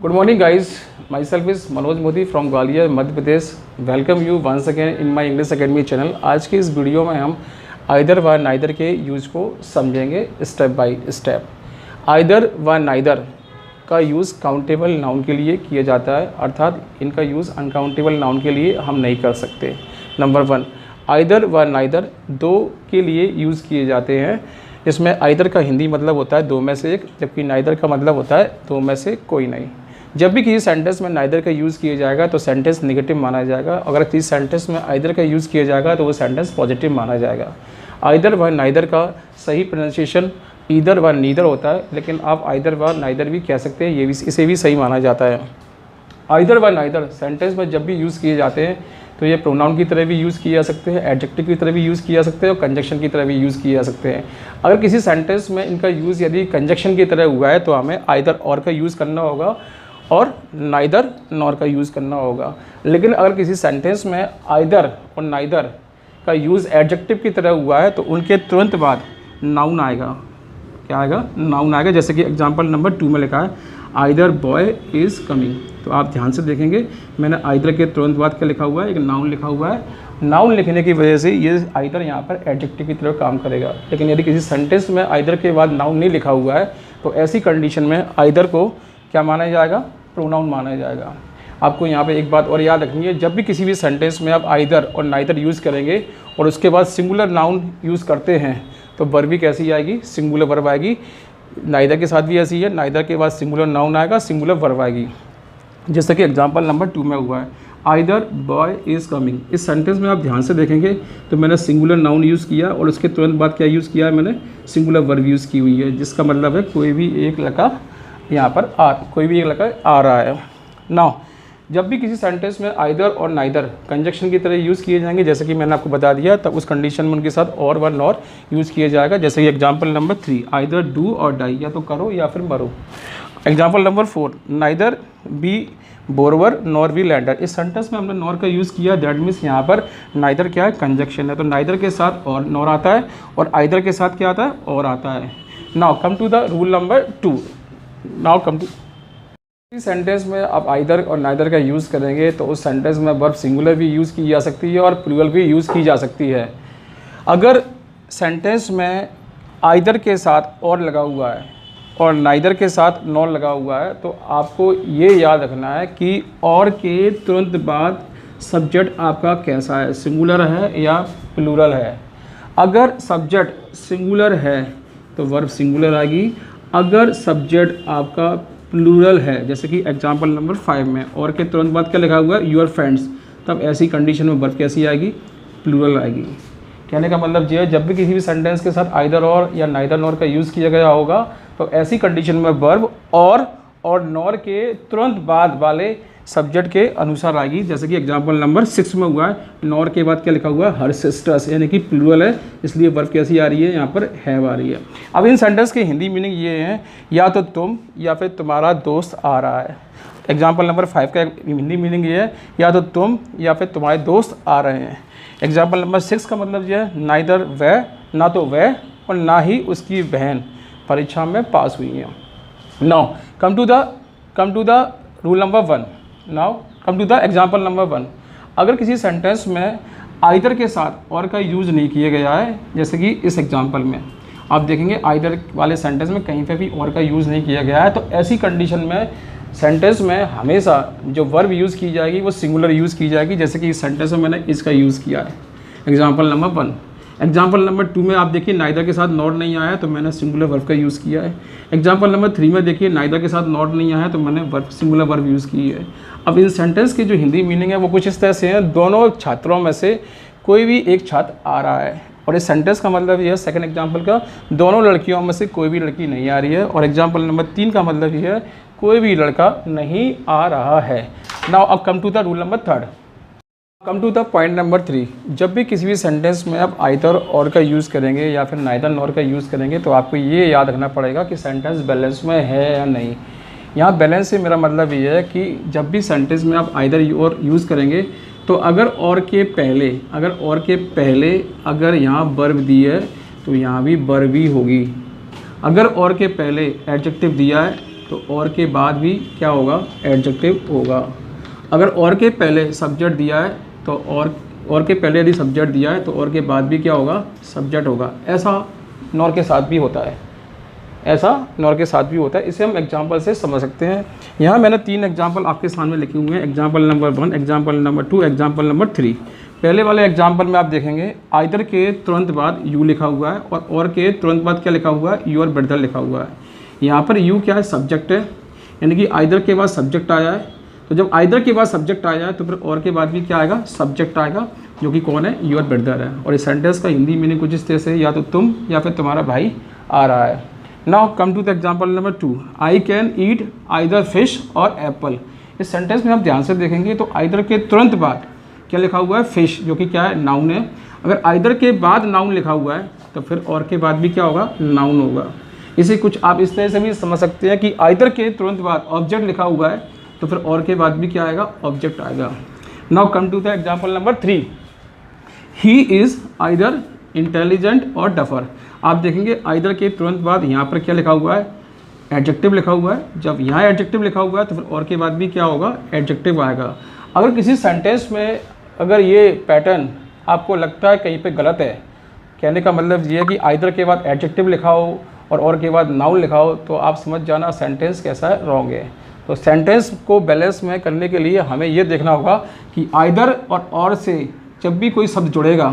Good morning guys, myself is Manoj Modi from Gwalior Madhya Pradesh. Welcome you once again in my English academy channel. आज की इस video में हम either व नाइदर के यूज़ को समझेंगे स्टेप बाय स्टेप। आइदर व नाइदर का यूज़ काउंटेबल नाउन के लिए किया जाता है, अर्थात इनका यूज़ अनकाउंटेबल नाउन के लिए हम नहीं कर सकते। नंबर 1, आइदर व नाइदर दो के लिए यूज़ किए जाते हैं। इसमें आइदर का हिंदी मतलब होता है दो में से एक, जबकि नाइदर का मतलब होता है दो में से कोई नहीं। जब भी किसी सेंटेंस में नाइदर का यूज़ किया जाएगा तो सेंटेंस नेगेटिव माना जाएगा। अगर किसी सेंटेंस में आइदर का यूज़ किया जाएगा तो वो सेंटेंस पॉजिटिव माना जाएगा। आइदर व नाइदर का सही प्रोनाउंसिएशन ईदर व नीदर होता है, लेकिन आप आइदर व नाइदर भी कह सकते हैं, ये भी इसे भी सही माना जाता है। आइदर व नाइदर सेंटेंस में जब भी यूज़ किए जाते हैं तो ये प्रोनाउन की तरह भी यूज़ किए जा सकते हैं, एडजेक्टिव की तरह भी यूज़ किए जा सकते हैं और कंजक्शन की तरह भी यूज़ किए जा सकते हैं। अगर किसी सेंटेंस में इनका यूज़ यदि कंजक्शन की तरह हुआ है तो हमें आइदर और का यूज़ करना होगा और नाइदर नॉर का यूज़ करना होगा। लेकिन अगर किसी सेंटेंस में आइदर और नाइदर का यूज़ एडजेक्टिव की तरह हुआ है तो उनके तुरंत बाद नाउन आएगा। क्या आएगा? नाउन आएगा। जैसे कि एग्जांपल नंबर 2 में लिखा है आइदर बॉय इज़ कमिंग। तो आप ध्यान से देखेंगे, मैंने आइदर के तुरंत बाद क्या लिखा हुआ है? एक नाउन लिखा हुआ है। नाउन लिखने की वजह से ये आइदर यहाँ पर एडजेक्टिव की तरह काम करेगा। लेकिन यदि किसी सेंटेंस में आइदर के बाद नाउन नहीं लिखा हुआ है तो ऐसी कंडीशन में आइदर को क्या माना जाएगा? प्रोनाउन माना जाएगा। आपको यहाँ पे एक बात और याद रखनी है, जब भी किसी भी सेंटेंस में आप आइदर और नाइदर यूज़ करेंगे और उसके बाद सिंगुलर नाउन यूज़ करते हैं तो वर्ब भी कैसी आएगी? सिंगुलर वर्ब आएगी। नाइदर के साथ भी ऐसी है, नाइदर के बाद सिंगुलर नाउन आएगा, सिंगुलर वर्ब आएगी। जैसे कि एग्जांपल नंबर 2 में हुआ है आइदर बॉय इज़ कमिंग। इस सेंटेंस में आप ध्यान से देखेंगे तो मैंने सिंगुलर नाउन यूज़ किया और उसके तुरंत बाद क्या यूज़ किया है? मैंने सिंगुलर वर्ब यूज़ की हुई है, जिसका मतलब है कोई भी एक लड़का यहाँ पर कोई भी एक लड़का आ रहा है। नाउ जब भी किसी सेंटेंस में आइदर और नाइदर कंजक्शन की तरह यूज़ किए जाएंगे, जैसे कि मैंने आपको बता दिया, तब उस कंडीशन में उनके साथ और व नॉर यूज़ किया जाएगा। जैसे कि एग्जांपल नंबर 3 आइदर डू और डाई, या तो करो या फिर मरो। Example number 4 neither be बोरवर nor be lander. इस सेंटेंस में हमने नॉर का यूज़ किया, दैट मीन्स यहाँ पर नाइदर क्या है? कंजक्शन है। तो नाइदर के साथ और नॉर आता है और आइदर के साथ क्या आता है? और आता है। Now come to the rule number 2। Now come to इस सेंटेंस में आप आइदर और नाइदर का यूज़ करेंगे तो उस सेंटेंस में वर्ब सिंगुलर भी यूज़ की जा सकती है और प्लूरल भी यूज़ की जा सकती है। अगर सेंटेंस में आइदर के साथ और लगा हुआ है और नाइदर के साथ नॉर लगा हुआ है तो आपको ये याद रखना है कि और के तुरंत बाद सब्जेक्ट आपका कैसा है? सिंगुलर है या प्लूरल है? अगर सब्जेक्ट सिंगुलर है तो वर्ब सिंगुलर आएगी। अगर सब्जेक्ट आपका प्लूरल है, जैसे कि एग्जांपल नंबर 5 में और के तुरंत बाद क्या लिखा हुआ है? योर फ्रेंड्स, तब ऐसी कंडीशन में वर्ब कैसी आएगी? प्लूरल आएगी। कहने का मतलब ये है, जब भी किसी भी सेंटेंस के साथ आइदर और या नाइदर नॉर का यूज़ किया गया होगा तो ऐसी कंडीशन में वर्ब और नॉर के तुरंत बाद वाले सब्जेक्ट के अनुसार आएगी। जैसे कि एग्जांपल नंबर 6 में हुआ है, नॉर के बाद क्या लिखा हुआ है? हर सिस्टर्स, यानी कि प्लूरल है, इसलिए वर्ब कैसी आ रही है? यहाँ पर हैव आ रही है। अब इन सेंटेंस की हिंदी मीनिंग ये है, या तो तुम या फिर तुम्हारा दोस्त आ रहा है। एग्जांपल नंबर 5 का हिंदी मीनिंग ये है, या तो तुम या फिर तुम्हारे दोस्त आ रहे हैं। एग्जांपल नंबर 6 का मतलब ये है, नाइदर वह, ना तो वह और ना ही उसकी बहन परीक्षा में पास हुई है। Now come to the rule number 1। Now come to the example number 1। अगर किसी सेंटेंस में आइदर के साथ और का यूज़ नहीं किया गया है, जैसे कि इस एग्जाम्पल में आप देखेंगे आइदर वाले सेंटेंस में कहीं पे भी और का यूज़ नहीं किया गया है, तो ऐसी कंडीशन में सेंटेंस में हमेशा जो वर्ब यूज़ की जाएगी वो सिंगुलर यूज़ की जाएगी। जैसे कि इस सेंटेंस में मैंने इसका यूज़ किया है, एग्जाम्पल नंबर 1। एग्जाम्पल नंबर 2 में आप देखिए नाइदर के साथ नॉट नहीं आया तो मैंने सिंगुलर वर्ब का यूज़ किया है। एग्जाम्पल नंबर 3 में देखिए नाइदर के साथ नॉट नहीं आया तो मैंने वर्ब सिंगुलर वर्ब यूज़ की है। अब इन सेंटेंस की जो हिंदी मीनिंग है वो कुछ इस तरह से है, दोनों छात्रों में से कोई भी एक छात्र आ रहा है। और इस सेंटेंस का मतलब ये है, सेकंड एग्जाम्पल का, दोनों लड़कियों में से कोई भी लड़की नहीं आ रही है। और एग्जाम्पल नंबर 3 का मतलब ये है, कोई भी लड़का नहीं आ रहा है। नाउ अब come to the rule number 3। Come to the point number 3। जब भी किसी भी सेंटेंस में आप आइदर और का यूज़ करेंगे या फिर नाइदर नॉर का यूज़ करेंगे तो आपको ये याद रखना पड़ेगा कि सेंटेंस बैलेंस में है या नहीं। यहाँ बैलेंस से मेरा मतलब ये है कि जब भी सेंटेंस में आप आइदर और यूज़ करेंगे तो अगर और के पहले अगर यहाँ वर्ब दी है तो यहाँ भी वर्ब ही होगी। अगर और के पहले एडजेक्टिव दिया है तो और के बाद भी क्या होगा, एडजेक्टिव होगा। अगर और के पहले सब्जेक्ट दिया है तो और के पहले यदि सब्जेक्ट दिया है तो और के बाद भी क्या होगा, सब्जेक्ट होगा। ऐसा नॉर के साथ भी होता है, ऐसा नॉर के साथ भी होता है। इसे हम एग्जाम्पल से समझ सकते हैं। यहाँ मैंने 3 एग्जाम्पल आपके सामने लिखे हुए हैं, example number 1, example number 2, example number 3। पहले वाले एग्जाम्पल में आप देखेंगे आइदर के तुरंत बाद यू लिखा हुआ है और के तुरंत बाद क्या लिखा हुआ है, योर ब्रदर लिखा हुआ है। यहाँ पर यू क्या है, सब्जेक्ट है, यानी कि आइदर के बाद सब्जेक्ट आया है। तो जब आइदर के बाद सब्जेक्ट आया है तो फिर और के बाद भी क्या आएगा, सब्जेक्ट आएगा, जो कि कौन है, योर ब्रदर है। और इस सेंटेंस का हिंदी मीनिंग कुछ इस तरह से, या तो तुम या फिर तुम्हारा भाई आ रहा है। Now come to the example number 2, I can eat either fish or apple. इस सेंटेंस में आप ध्यान से देखेंगे तो आइदर के तुरंत बाद क्या लिखा हुआ है, फिश, जो कि क्या है, नाउन है। अगर आइदर के बाद नाउन लिखा हुआ है तो फिर और के बाद भी क्या होगा, नाउन होगा। इसे कुछ आप इस तरह से भी समझ सकते हैं कि आइदर के तुरंत बाद ऑब्जेक्ट लिखा हुआ है तो फिर और के बाद भी क्या आएगा, ऑब्जेक्ट आएगा। Now come to the example number 3, he is either intelligent or duffer. आप देखेंगे आइदर के तुरंत बाद यहाँ पर क्या लिखा हुआ है, एडजेक्टिव लिखा हुआ है। जब यहाँ एडजेक्टिव लिखा हुआ है तो फिर और के बाद भी क्या होगा, एडजेक्टिव आएगा। अगर किसी सेंटेंस में अगर ये पैटर्न आपको लगता है कहीं पे गलत है, कहने का मतलब ये है कि आइदर के बाद एडजेक्टिव लिखा हो और के बाद नाउन लिखा हो, तो आप समझ जाना सेंटेंस कैसा है, रॉन्ग है। तो सेंटेंस को बैलेंस में करने के लिए हमें ये देखना होगा कि आइदर और से जब भी कोई शब्द जुड़ेगा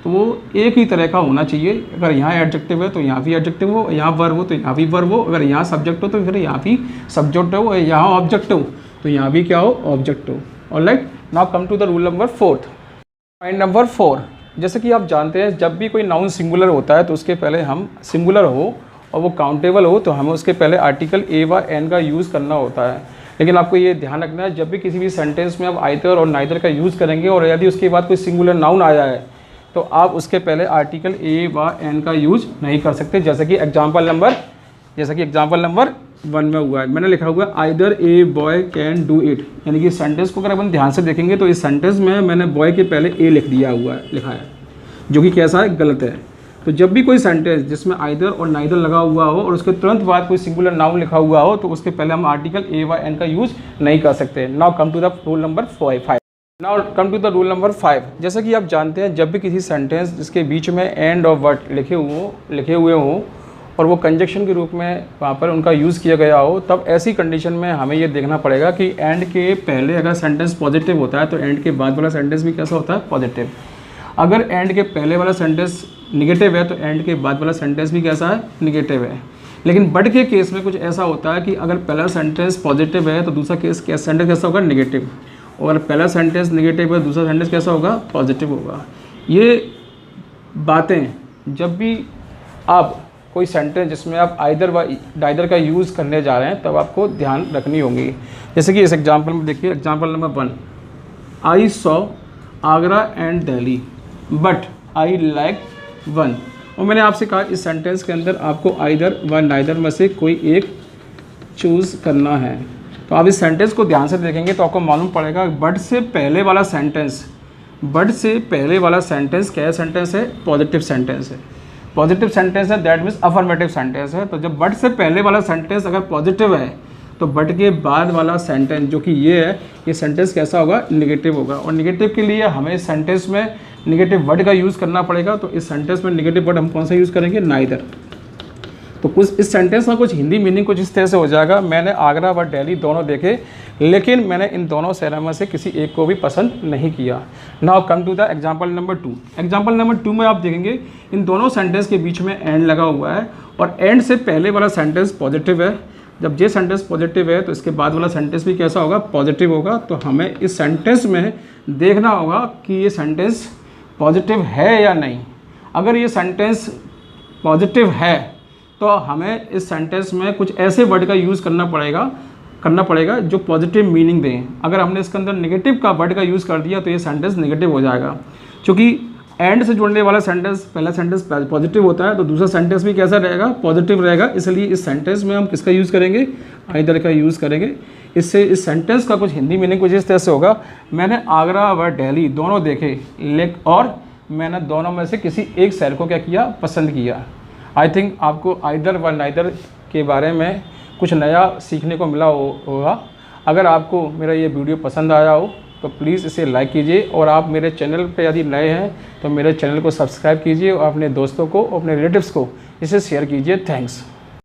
तो वो एक ही तरह का होना चाहिए। अगर यहाँ एडजेक्टिव है तो यहाँ भी एडजेक्टिव हो, यहाँ वर्ब हो तो यहाँ भी वर्ब हो, अगर यहाँ सब्जेक्ट हो तो फिर यहाँ भी सब्जेक्ट हो, यहाँ ऑब्जेक्ट हो तो यहाँ भी क्या हो, ऑब्जेक्ट हो। Alright, now come to the rule number 4। Point number 4, जैसे कि आप जानते हैं जब भी कोई नाउन सिंगुलर होता है तो उसके पहले हम सिंगुलर हो और वो काउंटेबल हो तो हमें उसके पहले आर्टिकल ए व एन का यूज़ करना होता है। लेकिन आपको ये ध्यान रखना है, जब भी किसी भी सेंटेंस में आप आइदर और नाइदर का यूज़ करेंगे और यदि उसके बाद कोई सिंगुलर नाउन आया है तो आप उसके पहले आर्टिकल ए व एन का यूज़ नहीं कर सकते। जैसे कि एग्जाम्पल नंबर 1 में हुआ है, मैंने लिखा हुआ है either a boy can do it. यानी कि सेंटेंस को अगर अपन ध्यान से देखेंगे तो इस सेंटेंस में मैंने बॉय के पहले ए लिखा है, जो कि कैसा है, गलत है। तो जब भी कोई सेंटेंस जिसमें आइदर और नाइदर लगा हुआ हो और उसके तुरंत बाद कोई सिंगुलर नाउन लिखा हुआ हो तो उसके पहले हम आर्टिकल ए व एन का यूज़ नहीं कर सकते। Now come to the rule number 5। Now come to the rule number 5। जैसे कि आप जानते हैं जब भी किसी सेंटेंस जिसके बीच में एंड और वर्ड लिखे हुए हों और वो कंजक्शन के रूप में वहाँ पर उनका यूज़ किया गया हो, तब ऐसी कंडीशन में हमें ये देखना पड़ेगा कि एंड के पहले अगर सेंटेंस पॉजिटिव होता है तो एंड के बाद वाला सेंटेंस भी कैसा होता है, पॉजिटिव। अगर एंड के पहले वाला सेंटेंस निगेटिव है तो एंड के बाद वाला सेंटेंस भी कैसा है, निगेटिव है। लेकिन बट के केस में कुछ ऐसा होता है कि अगर पहला सेंटेंस पॉजिटिव है तो दूसरा सेंटेंस कैसा होगा, निगेटिव। और पहला सेंटेंस निगेटिव है, दूसरा सेंटेंस कैसा होगा, पॉजिटिव होगा। ये बातें जब भी आप कोई सेंटेंस जिसमें आप आइदर व डाइदर का यूज़ करने जा रहे हैं तब आपको ध्यान रखनी होगी। जैसे कि इस एग्जाम्पल में देखिए, example number 1, I saw Agra and Delhi but I like one. और मैंने आपसे कहा इस सेंटेंस के अंदर आपको आइदर व नाइदर में से कोई एक चूज़ करना है। तो आप इस सेंटेंस को ध्यान से देखेंगे तो आपको मालूम पड़ेगा बट से पहले वाला सेंटेंस क्या सेंटेंस है, पॉजिटिव सेंटेंस है। पॉजिटिव सेंटेंस है, दैट मीन्स अफर्मेटिव सेंटेंस है। तो जब बट से पहले वाला सेंटेंस अगर पॉजिटिव है तो बट के बाद वाला सेंटेंस जो कि ये है, ये सेंटेंस कैसा होगा, निगेटिव होगा। और निगेटिव के लिए हमें इस सेंटेंस में निगेटिव वर्ड का यूज़ करना पड़ेगा। तो इस सेंटेंस में निगेटिव वर्ड हम कौन सा यूज़ करेंगे, नाइदर। तो कुछ इस सेंटेंस का कुछ हिंदी मीनिंग कुछ इस तरह से हो जाएगा, मैंने आगरा व दिल्ली दोनों देखे लेकिन मैंने इन दोनों शहरों में से किसी एक को भी पसंद नहीं किया। Now come to the example number 2। Example number 2 में आप देखेंगे इन दोनों सेंटेंस के बीच में एंड लगा हुआ है और एंड से पहले वाला सेंटेंस पॉजिटिव है। जब ये सेंटेंस पॉजिटिव है तो इसके बाद वाला सेंटेंस भी कैसा होगा, पॉजिटिव होगा। तो हमें इस सेंटेंस में देखना होगा कि ये सेंटेंस पॉजिटिव है या नहीं। अगर ये सेंटेंस पॉजिटिव है तो हमें इस सेंटेंस में कुछ ऐसे वर्ड का यूज़ करना पड़ेगा जो पॉजिटिव मीनिंग दें। अगर हमने इसके अंदर नेगेटिव का वर्ड का यूज़ कर दिया तो ये सेंटेंस नेगेटिव हो जाएगा। क्योंकि एंड से जुड़ने वाला सेंटेंस, पहला सेंटेंस पॉजिटिव होता है तो दूसरा सेंटेंस भी कैसा रहेगा, पॉजिटिव रहेगा। इसलिए इस सेंटेंस में हम किसका यूज़ करेंगे, आइदर का यूज़ करेंगे। इससे इस सेंटेंस का कुछ हिंदी मीनिंग कुछ इस तरह से होगा, मैंने आगरा व दिल्ली दोनों देखे और मैंने दोनों में से किसी एक शहर को क्या किया, पसंद किया। आई थिंक आपको आइदर व नाइदर के बारे में कुछ नया सीखने को मिला होगा। अगर आपको मेरा ये वीडियो पसंद आया हो तो प्लीज़ इसे लाइक कीजिए, और आप मेरे चैनल पर यदि नए हैं तो मेरे चैनल को सब्सक्राइब कीजिए और अपने दोस्तों को, अपने रिलेटिव्स को इसे शेयर कीजिए। थैंक्स।